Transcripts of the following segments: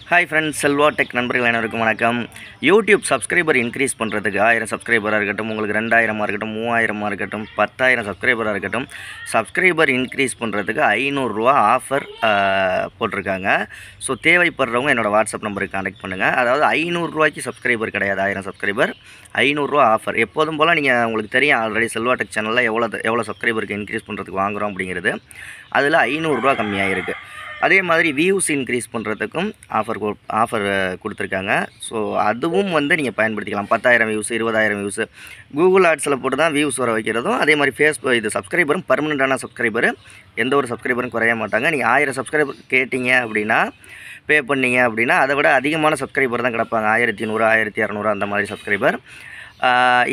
Hi friends, Selva tech நண்பர்கள் அனைவருக்கும் வணக்கம். யூடியூப் சப்ஸ்கிரைபர் இன்க்ரீஸ் பண்ணுறதுக்கு 1000 சப்ஸ்கிரைபராக இருக்கட்டும், உங்களுக்கு 2000 இருக்கட்டும், 3000 இருக்கட்டும், 10,000 சப்ஸ்கிரைபராக இருக்கட்டும், சப்ஸ்கிரைபர் இன்க்ரீஸ் பண்ணுறதுக்கு ரூ. 500 ஆஃபர் போட்டிருக்காங்க. ஸோ தேவைப்படுறவங்க என்னோடய வாட்ஸ்அப் நம்பருக்கு கான்டெக்ட் பண்ணுங்கள். அதாவது ரூ. 500 சப்ஸ்கிரைபர் கிடையாது, 1000 சப்ஸ்கிரைபர் ரூ. 500 ஆஃபர். எப்போதும் போல் நீங்கள் உங்களுக்கு தெரியும் ஆல்ரெடி செல்வா டெக் சேனலில் எவ்வளோ சப்ஸ்கிரைபருக்கு இன்க்ரீஸ் பண்ணுறதுக்கு வாங்குகிறோம் அப்படிங்கிறது. அதில் ரூ. 500 கம்மியாக இருக்குது. அதே மாதிரி வியூஸ் இன்க்ரீஸ் பண்ணுறதுக்கும் ஆஃபர் கொடுத்துருக்காங்க. ஸோ அதுவும் நீங்கள் பயன்படுத்திக்கலாம். 10,000 வியூஸ், 20,000 வியூஸு கூகுள் ஆட்ஸில் போட்டு தான் வியூஸ் வர வைக்கிறதும். அதே மாதிரி இது சப்ஸ்கிரைபரும் பர்மனெண்ட்டான சப்ஸ்கிரைபரு, எந்த ஒரு சப்ஸ்கிரைபரும் குறைய மாட்டாங்க. நீங்கள் 1000 சப்ஸ்கிரைபர் கேட்டிங்க அப்படின்னா, பே பண்ணிங்க அப்படின்னா அதை விட அதிகமான சப்ஸ்கிரைபர் தான் கிடப்பாங்க. 1100, 1200 அந்த மாதிரி சப்ஸ்கிரைபர்.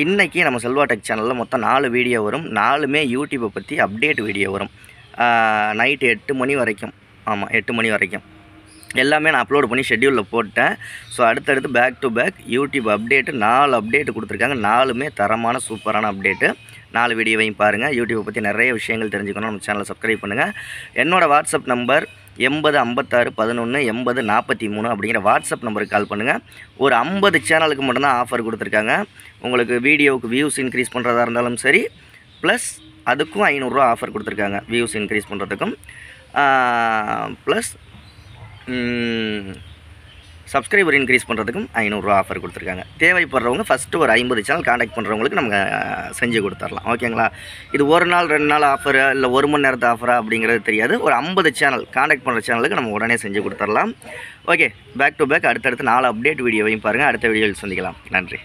இன்றைக்கி நம்ம செல்வா டெக் சேனலில் மொத்தம் 4 வீடியோ வரும். 4மே யூடியூப்பை பற்றி அப்டேட் வீடியோ வரும். நைட்டு 8 மணி வரைக்கும். ஆமாம், 8 மணி வரைக்கும் எல்லாமே நான் அப்லோட் பண்ணி ஷெட்யூலில் போட்டேன். ஸோ அடுத்தடுத்து back to back YouTube update 4 update கொடுத்துருக்காங்க. 4மே தரமான சூப்பரான அப்டேட்டு. 4 வீடியோவையும் பாருங்கள். யூடியூப்பை பற்றி நிறைய விஷயங்கள் தெரிஞ்சுக்கணும். நம்ம சேனலை சப்ஸ்கிரைப் பண்ணுங்கள். என்னோடய வாட்ஸ்அப் நம்பர் 8056118043 அப்படிங்கிற வாட்ஸ்அப் நம்பருக்கு கால் பண்ணுங்கள். ஒரு 50 சேனலுக்கு மட்டும்தான் ஆஃபர் கொடுத்துருக்காங்க. உங்களுக்கு வீடியோவுக்கு வியூஸ் இன்க்ரீஸ் பண்ணுறதா இருந்தாலும் சரி, ப்ளஸ் அதுக்கும் ரூ. 500 ஆஃபர் கொடுத்துருக்காங்க. வியூஸ் இன்க்ரீஸ் பண்ணுறதுக்கும் ப்ளஸ் சப்ஸ்கிரைபர் இன்க்ரீஸ் பண்ணுறதுக்கும் ரூ. 500 ஆஃபர் கொடுத்துருக்காங்க. தேவைப்படுறவங்க ஃபஸ்ட்டு ஒரு 50 சேனல் கான்டாக்ட் பண்ணுறவங்களுக்கு நம்ம செஞ்சு கொடுத்துர்லாம். ஓகேங்களா? இது ஒரு நாள் 2 நாள் ஆஃபரு இல்லை 1 மணி நேரத்து ஆஃபரா அப்படிங்கிறது தெரியாது. ஒரு 50 சேனல் கான்டாக்ட் பண்ணுற சேனலுக்கு நம்ம உடனே செஞ்சு கொடுத்துர்லாம். ஓகே, பேக் டு பேக் அடுத்தடுத்து 4 அப்டேட் வீடியோவையும் பாருங்கள். அடுத்த வீடியோவில் சந்திக்கலாம். நன்றி.